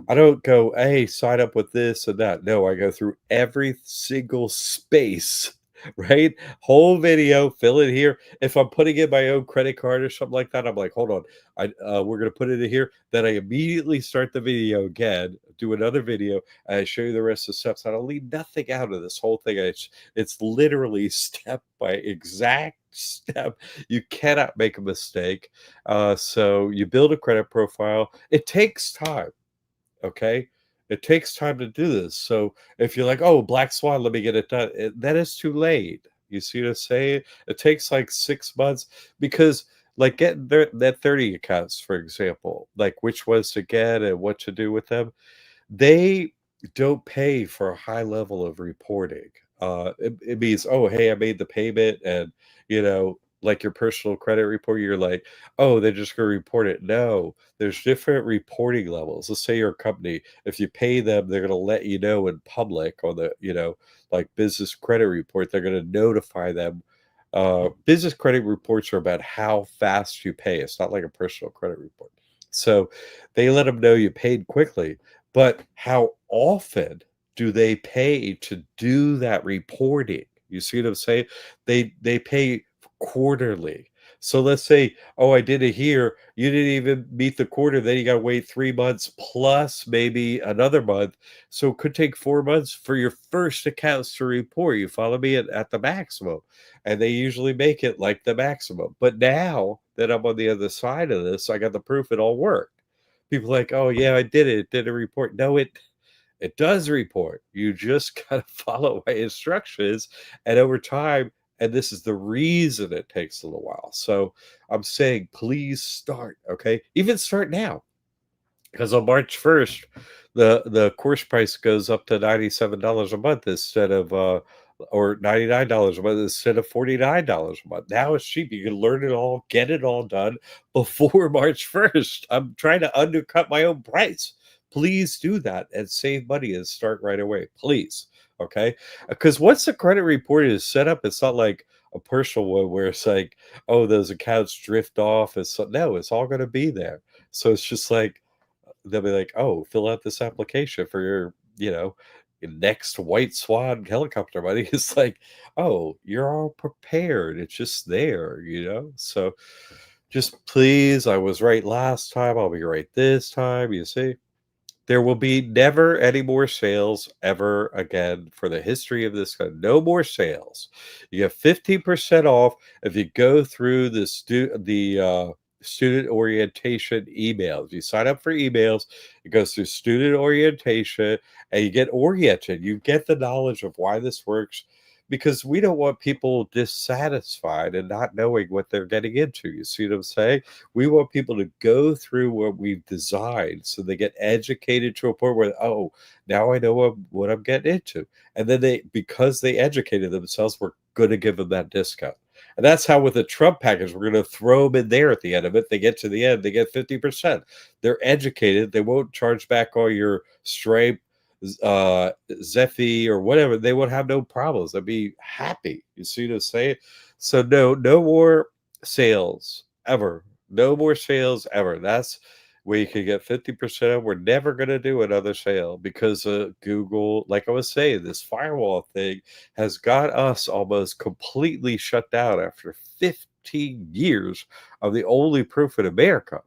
I don't go, hey, sign up with this and that. No, I go through every single space, right? Whole video, fill it here. If I'm putting in my own credit card or something like that, I'm like, hold on, we're gonna put it in here. Then I immediately start the video again, do another video, and I show you the rest of the steps. I don't leave nothing out of this whole thing. It's literally step by exact step. You cannot make a mistake. So you build a credit profile. It takes time. Okay. It takes time to do this. So if you're like, oh, black swan, let me get it done, that is too late. You see what I'm saying? It takes like 6 months because, like, getting that 30 accounts, for example, like which ones to get and what to do with them, they don't pay for a high level of reporting. It means, oh, hey, I made the payment, and like your personal credit report, you're like, oh, they're just going to report it. No, there's different reporting levels. Let's say you're a company, if you pay them, they're going to let you know in public on the, like business credit report, they're going to notify them. Business credit reports are about how fast you pay. It's not like a personal credit report. So they let them know you paid quickly. But how often do they pay to do that reporting? You see what I'm saying? They pay quarterly. So let's say, oh, I did it here. You didn't even meet the quarter. Then you got to wait 3 months plus maybe another month. So it could take 4 months for your first accounts to report. You follow me at the maximum. And they usually make it like the maximum. But now that I'm on the other side of this, I got the proof it all worked. People are like, oh yeah, I did it. It did a report. No, it does report. You just gotta follow my instructions. And over time, and this is the reason it takes a little while. So I'm saying, please start, okay? Even start now. Because on March 1st, the course price goes up to $97 a month instead of or $99 a month instead of $49 a month. Now it's cheap. You can learn it all, get it all done before March 1st. I'm trying to undercut my own price. Please do that and save money and start right away. Please. Okay. Because once the credit report is set up, it's not like a personal one where it's like, oh, those accounts drift off. No, it's all going to be there. So it's just like, they'll be like, "Oh, fill out this application for your next white swan helicopter money." It's like, "Oh, you're all prepared. It's just there. So just please, I was right last time. I'll be right this time. You see? There will be never any more sales ever again for the history of this country. No more sales. You get 15% off if you go through the student orientation emails. You sign up for emails, it goes through student orientation, and you get oriented. You get the knowledge of why this works because we don't want people dissatisfied and not knowing what they're getting into. You see what I'm saying? We want people to go through what we've designed so they get educated to a point where, oh, now I know what I'm getting into. And then because they educated themselves, we're going to give them that discount. And that's how with the Trump package, we're going to throw them in there at the end of it. They get to the end, they get 50%. They're educated. They won't charge back all your Stripe, Zephy, or whatever. They would have no problems. They'd be happy. You see what I'm saying? So no more sales ever. No more sales ever. That's where you can get 50%. We're never going to do another sale because Google, like I was saying, this firewall thing has got us almost completely shut down after 15 years of the only proof in America.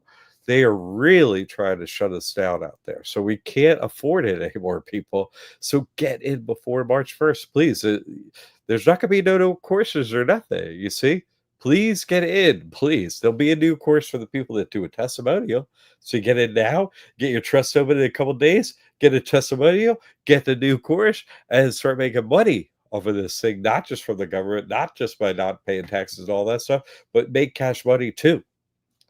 They are really trying to shut us down out there. So we can't afford it anymore, people. So get in before March 1st, please. There's not going to be no courses or nothing, you see? Please get in, please. There'll be a new course for the people that do a testimonial. So you get in now, get your trust open in a couple days, get a testimonial, get the new course, and start making money off of this thing, not just from the government, not just by not paying taxes and all that stuff, but make cash money too.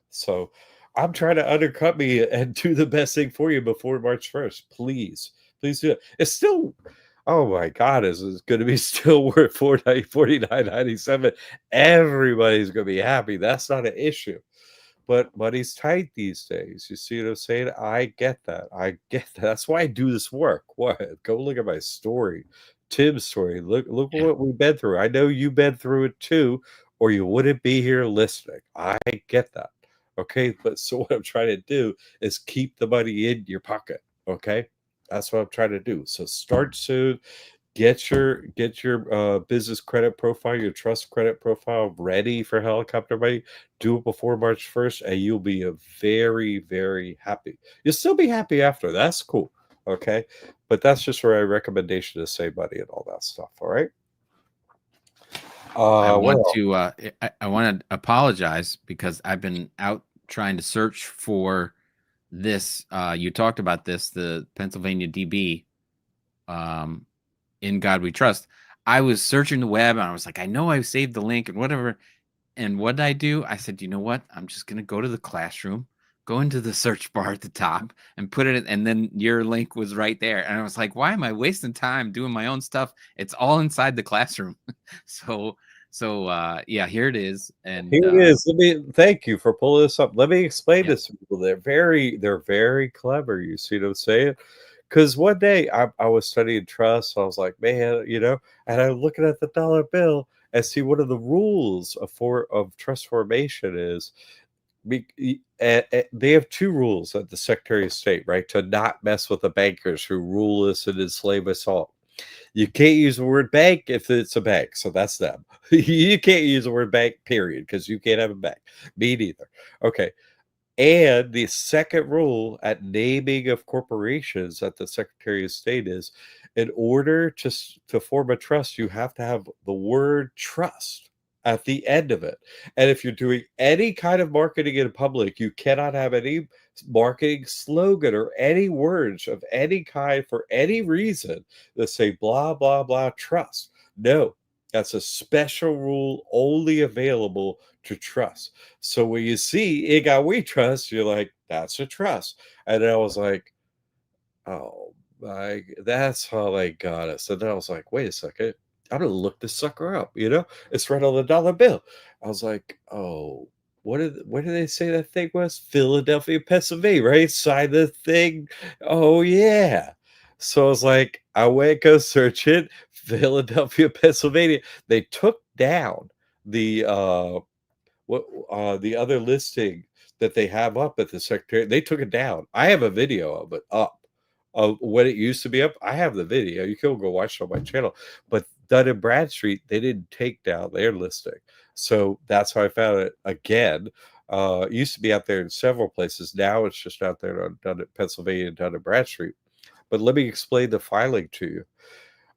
So I'm trying to undercut me and do the best thing for you before March 1st. Please, please do it. It's still, oh my God, is it going to be still worth $49.97? Everybody's going to be happy. That's not an issue. But money's tight these days. You see what I'm saying? I get that. I get that. That's why I do this work. What? Go look at my story, Tim's story. Look Yeah. what we've been through. I know you've been through it too, or you wouldn't be here listening. I get that. Okay. But so what I'm trying to do is keep the money in your pocket. Okay. That's what I'm trying to do. So start soon. Get your business credit profile, your trust credit profile ready for helicopter money. Do it before March 1st, and you'll be a very, very happy. You'll still be happy after. That's cool. Okay. But that's just my recommendation to save money and all that stuff. All right. I What want else? to I want to apologize because I've been out trying to search for this. You talked about this, the Pennsylvania DB, In God We Trust. I was searching the web and I was like, I know I saved the link and whatever. And what did I do? I said, you know what? I'm just gonna go to the classroom, go into the search bar at the top, and put it in, and then your link was right there. And I was like, why am I wasting time doing my own stuff? It's all inside the classroom. so yeah, here it is. And Here it is. Let me thank you for pulling this up. Let me explain yeah, this to people. They're very clever. You see what I'm saying? Because one day I was studying trust. So I was like, man, and I'm looking at the dollar bill and see one of the rules of trust formation is they have two rules at the Secretary of State, right? To not mess with the bankers who rule us and enslave us all. You can't use the word bank if it's a bank, so that's them. You can't use the word bank, period, because you can't have a bank. Me neither. Okay. And the second rule at naming of corporations at the Secretary of State is in order to form a trust, you have to have the word trust at the end of it. And if you're doing any kind of marketing in public, you cannot have any marketing slogan or any words of any kind for any reason that say blah, blah, blah, trust. No, that's a special rule only available to trust. So when you see it got we trust, you're like, that's a trust. And then I was like, oh my, that's how they got us. And then I was like, wait a second, I'm gonna look this sucker up. It's right on the dollar bill. I was like, oh, what did they say that thing was? Philadelphia, Pennsylvania, right? Sign the thing. Oh yeah. So I was like, I went go search it, Philadelphia, Pennsylvania. They took down the what the other listing that they have up at the secretary. They took it down. I have a video of it up of when it used to be up. I have the video. You can go watch it on my channel. But Dun and Bradstreet, they didn't take down their listing. So that's how I found it again. It used to be out there in several places. Now it's just out there on Pennsylvania and Dun and Bradstreet. But let me explain the filing to you.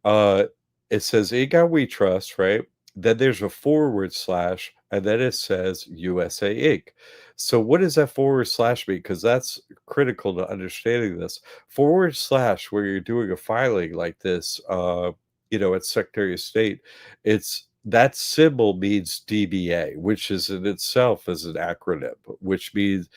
Uh, it says "In We Trust," right? Then there's a forward slash, and then it says USA Inc. So what does that forward slash mean? Because that's critical to understanding this. Forward slash, where you're doing a filing like this, at Secretary of State, it's that symbol means DBA, which is in itself is an acronym, which means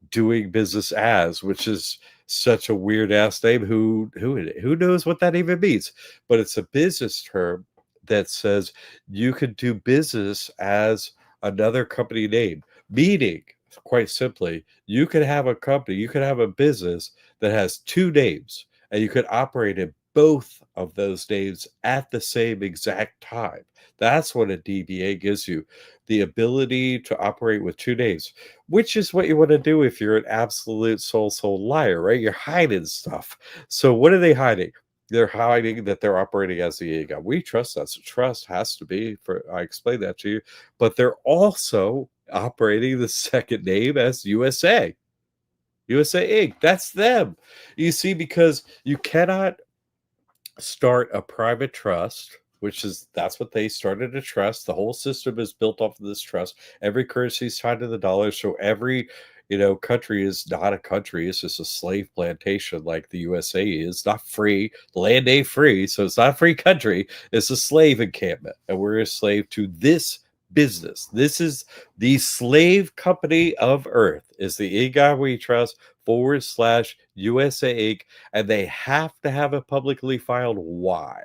doing business as, which is such a weird ass name. Who knows what that even means? But it's a business term that says you could do business as another company name, meaning, quite simply, you could have a company, you could have a business that has two names, and you could operate in both of those names at the same exact time. That's what a DBA gives you, the ability to operate with two names, which is what you want to do if you're an absolute soul liar, right? You're hiding stuff. So what are they hiding? They're hiding that they're operating as the ego. We trust us. Trust has to be for, I explained that to you, but they're also operating the second name as USA. USA Inc. That's them. You see, because you cannot start a private trust, which is that's what they started a trust. The whole system is built off of this trust. Every currency is tied to the dollar, so every country is not a country. It's just a slave plantation, like the USA is. Not free. The land ain't free, so it's not a free country. It's a slave encampment, and we're a slave to this business. This is the slave company of Earth. Is the Iga we trust /USA Inc. And they have to have it publicly filed. Why?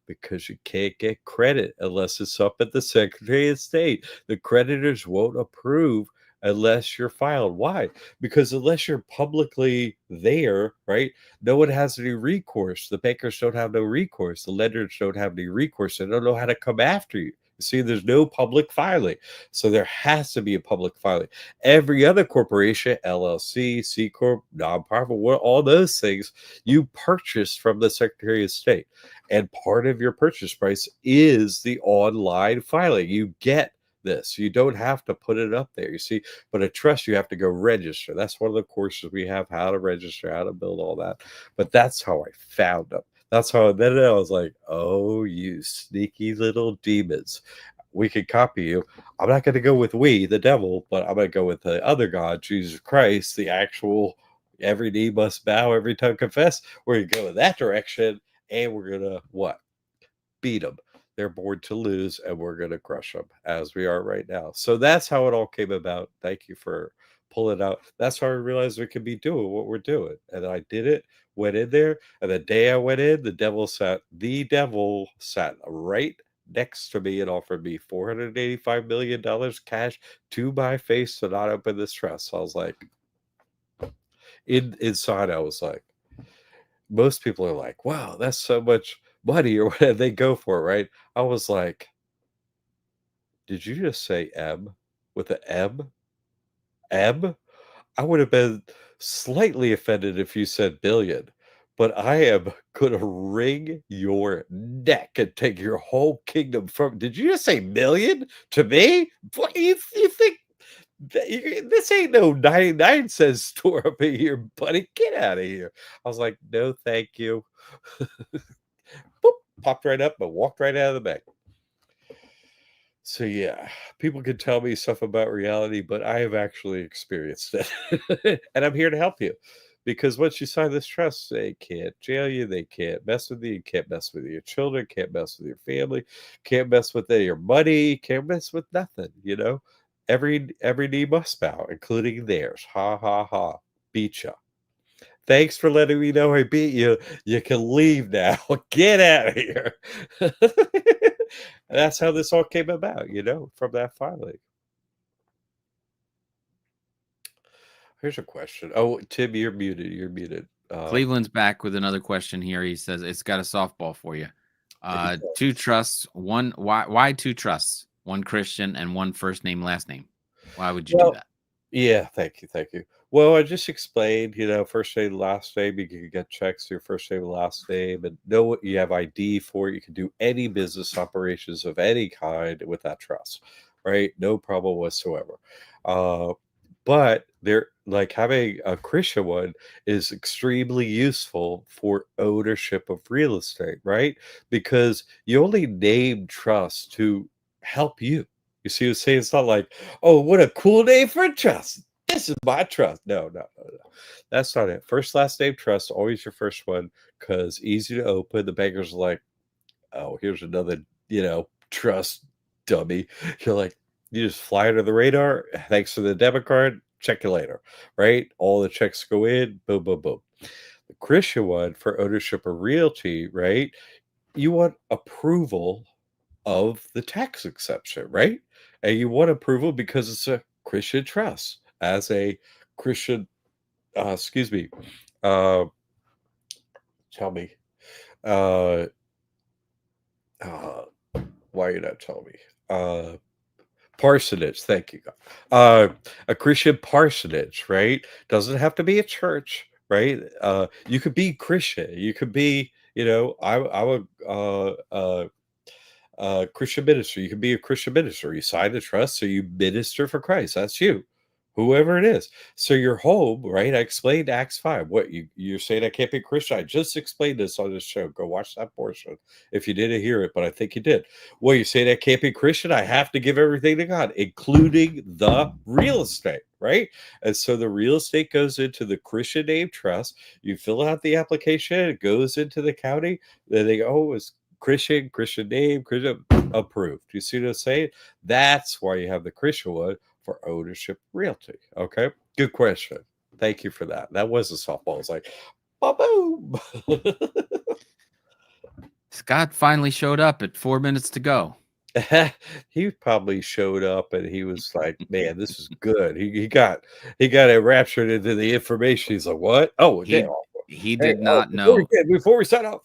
Because you can't get credit unless it's up at the Secretary of State. The creditors won't approve unless you're filed. Why? Because unless you're publicly there, right, no one has any recourse. The bankers don't have no recourse. The lenders don't have any recourse. They don't know how to come after you. See, there's no public filing. So there has to be a public filing. Every other corporation, LLC, C Corp, nonprofit, all those things, you purchase from the Secretary of State. And part of your purchase price is the online filing. You get this. You don't have to put it up there. You see, but a trust, you have to go register. That's one of the courses we have, how to register, how to build all that. But that's how I found them. That's how then I was like, oh, you sneaky little demons. We could copy you. I'm not going to go with we, the devil, but I'm going to go with the other God, Jesus Christ, the actual every knee must bow, every tongue confess. We're going to go in that direction, and we're going to what? Beat them. They're born to lose, and we're going to crush them as we are right now. So that's how it all came about. Thank you for pulling out. That's how I realized we could be doing what we're doing. And I did it, went in there, and the day I went in, the devil sat right next to me and offered me $485 million cash to my face to not open this trust. So I was like, inside, I was like, most people are like, wow, that's so much money, or whatever they go for it, right? I was like, did you just say M with an M? M? I would have been slightly offended if you said billion, but I am gonna wring your neck and take your whole kingdom from. Did you just say million to me? What you think? This ain't no 99 cent store up in here, buddy. Get out of here. I was like, no, thank you. Boop, popped right up and walked right out of the bank. So yeah, people can tell me stuff about reality, but I have actually experienced it. And I'm here to help you. Because once you sign this trust, they can't jail you, they can't mess with you, can't mess with your children, can't mess with your family, can't mess with your money, can't mess with nothing. Every knee must bow, including theirs. Ha ha ha. Beat ya. Thanks for letting me know I beat you. You can leave now. Get out of here. That's how this all came about, from that filing. Here's a question. Oh, Tim, you're muted. You're muted. Cleveland's back with another question here. He says it's got a softball for you. Two trusts. One. Why two trusts? One Christian and one first name, last name. Why would you do that? Yeah, thank you. Well, I just explained, first name, last name. You can get checks to your first name and last name, and know what you have ID for. You can do any business operations of any kind with that trust, right? No problem whatsoever. But they're like having a Christian one is extremely useful for ownership of real estate, right? Because you only name trust to help you. You see what I'm saying? It's not like, oh, what a cool name for a trust. This is my trust. No. That's not it. First, last name trust, always your first one, because easy to open. The bankers are like, oh, here's another, trust dummy. You're like, you just fly under the radar. Thanks for the debit card. Check you later, right? All the checks go in. Boom, boom, boom. The Christian one for ownership of realty, right? You want approval of the tax exception, right? And you want approval because it's a Christian trust. As a Christian, excuse me, uh, tell me, uh, uh, why are you not telling me? Parsonage, thank you. A Christian parsonage, right? Doesn't have to be a church, right? You could be Christian. You could be, I'm a Christian minister. You can be a Christian minister. You sign a trust, so you minister for Christ. That's you, whoever it is. So your home, right? I explained Acts 5. What you're saying I can't be Christian. I just explained this on this show. Go watch that portion if you didn't hear it, but I think you did. Well, you say I can't be Christian. I have to give everything to God, including the real estate, right? And so the real estate goes into the Christian name trust. You fill out the application, it goes into the county. Then they go, oh, it's Christian name, Christian approved. You see what I'm saying? That's why you have the Christian one for ownership realty. Okay, good question. Thank you for that. That was a softball. I was like, boom. Scott finally showed up at 4 minutes to go. He probably showed up and he was like, "Man, this is good." He got enraptured into the information. He's like, "What? Oh, He okay. he Hey, did not before know. we sign up."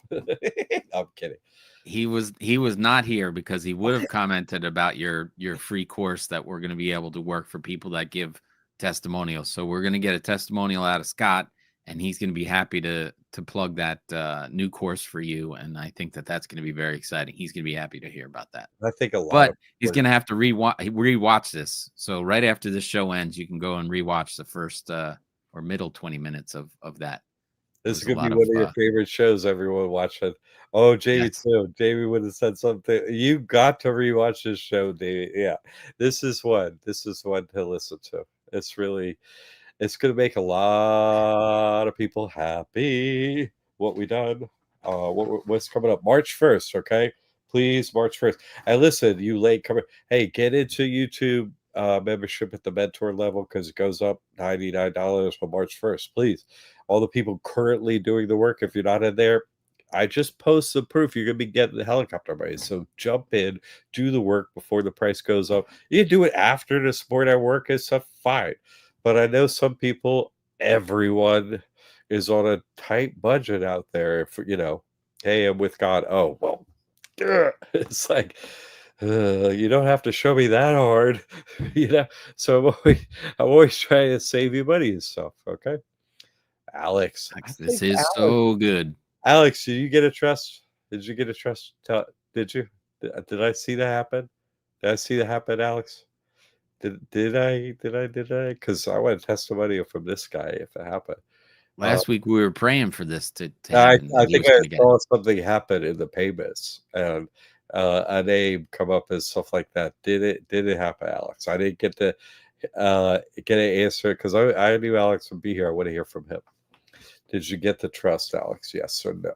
I'm kidding. He was not here because he would have commented about your free course that we're going to be able to work for people that give testimonials. So we're going to get a testimonial out of Scott, and he's going to be happy to plug that new course for you. And I think that that's going to be very exciting. He's going to be happy to hear about that. I think a lot But of he's going to have to rewatch this. So right after this show ends, you can go and rewatch the first or middle 20 minutes of that. This is A gonna be lot one of of your favorite shows, everyone watching. Oh, Jamie yes. too. Jamie would have said something. You got to rewatch this show, Davey. Yeah, this is one. This is one to listen to. It's really, it's gonna make a lot of people happy. What we done? What's coming up? March 1st. Okay, please, March 1st. And listen, you late comer. Hey, get into YouTube membership at the mentor level because it goes up $99 on March 1st. Please, all the people currently doing the work. If you're not in there, I just post the proof you're gonna be getting the helicopter money. So jump in, do the work before the price goes up. You can do it after to support our work and stuff, fine. But I know some people, everyone is on a tight budget out there. If hey, I'm with God. Oh well, it's like you don't have to show me that hard, So I'm always trying to save you money and stuff. Okay. Alex, I This think is Alex. so good. Alex, did you get a trust? Did you get a trust? Did you? Did I see that happen? Did I see that happen, Alex? Did I? Because I want a testimonial from this guy if it happened. Last week we were praying for this to I happen. I He think was I going to get it. saw something happen in the payments and a name come up and stuff like that. Did it happen, Alex? I didn't get an answer because I knew Alex would be here. I want to hear from him. Did you get the trust, Alex? Yes or no?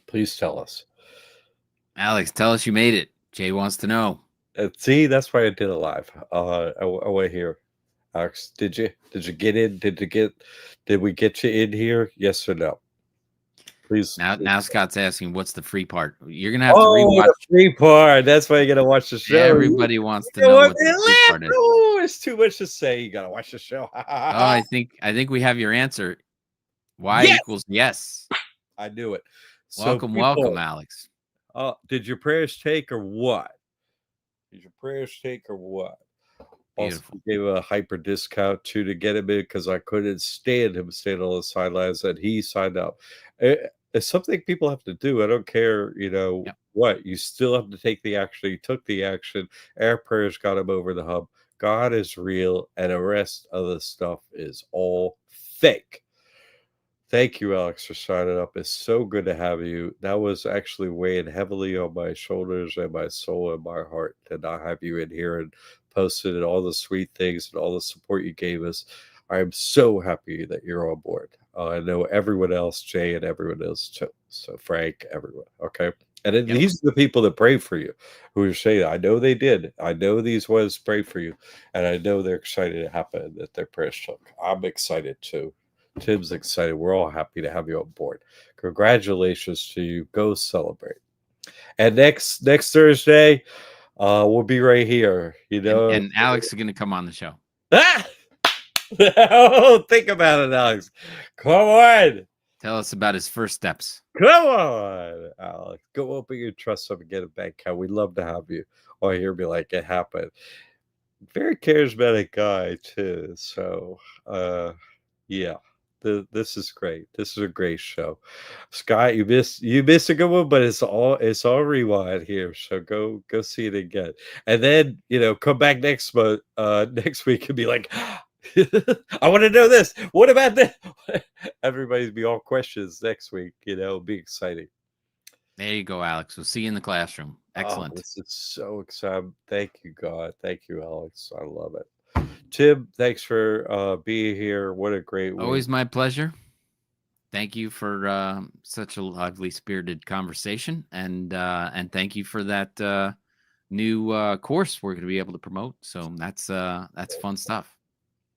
Please tell us. Alex, tell us you made it. Jay wants to know. See, that's why I did it live. I want to hear, Alex. Did you get in? Did we get you in here? Yes or no? Please. Now Scott's asking, what's the free part? You're going to have to Oh, rewatch. the free part. That's why you gotta watch the show. Everybody wants to You know know what? what the free part is. Oh, it's too much to say. You gotta watch the show. Oh, I think we have your answer. Y Yes, equals yes. I knew it. So Welcome, people, Alex. did your prayers take or what? Did your prayers take or what? Also, Beautiful. we gave a hyper discount to get him in because I couldn't stand him standing on the sidelines, and he signed up. It's something people have to do. I don't care, Yep. what. You still have to take the action. He took the action. Our prayers got him over the hump. God is real, and the rest of the stuff is all fake. Thank you, Alex, for signing up. It's so good to have you. That was actually weighing heavily on my shoulders and my soul and my heart to not have you in here and posted and all the sweet things and all the support you gave us. I'm so happy that you're on board. I know everyone else, Jay, and everyone else too. So Frank, everyone. Okay. And then Yep. these are the people that pray for you who are saying, I know they did. I know these ones pray for you. And I know they're excited to happen that their prayers took. I'm excited too. Tim's excited. We're all happy to have you on board. Congratulations to you. Go celebrate. And next Thursday, we'll be right here. And Alex is going to come on the show. Ah! Oh, think about it, Alex. Come on. Tell us about his first steps. Come on, Alex. Go open your trust fund and get a bank account. We'd love to have you. Or hear me like it happened. Very charismatic guy too. So yeah. This is great. This is a great show. Scott, you missed a good one, but it's all rewind here. So go see it again. And then come back next month, next week and be like, I want to know this. What about this? Everybody's be all questions next week. It'll be exciting. There you go, Alex. We'll see you in the classroom. Excellent. Oh, this is so exciting. Thank you, God. Thank you, Alex. I love it. Tim, thanks for being here. What a great week. Always my pleasure. Thank you for such a lively, spirited conversation, and thank you for that new course we're going to be able to promote. So that's fun stuff.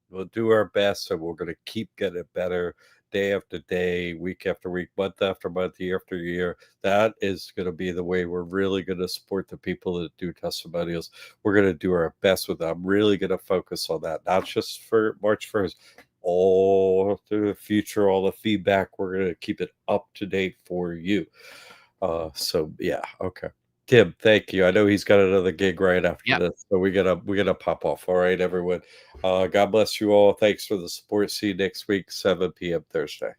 We'll do our best, and we're going to keep getting it better day after day, week after week, month after month, year after year. That is going to be the way we're really going to support the people that do testimonials. We're going to do our best with them. I'm really going to focus on that, not just for March 1st, all through the future, all the feedback. We're going to keep it up to date for you. So yeah, okay. Tim, thank you. I know he's got another gig right after this, so we gotta pop off. All right, everyone. God bless you all. Thanks for the support. See you next week, 7 p.m. Thursday.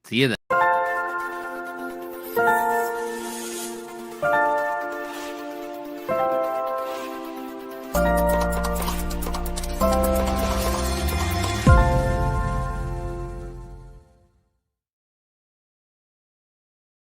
See you then.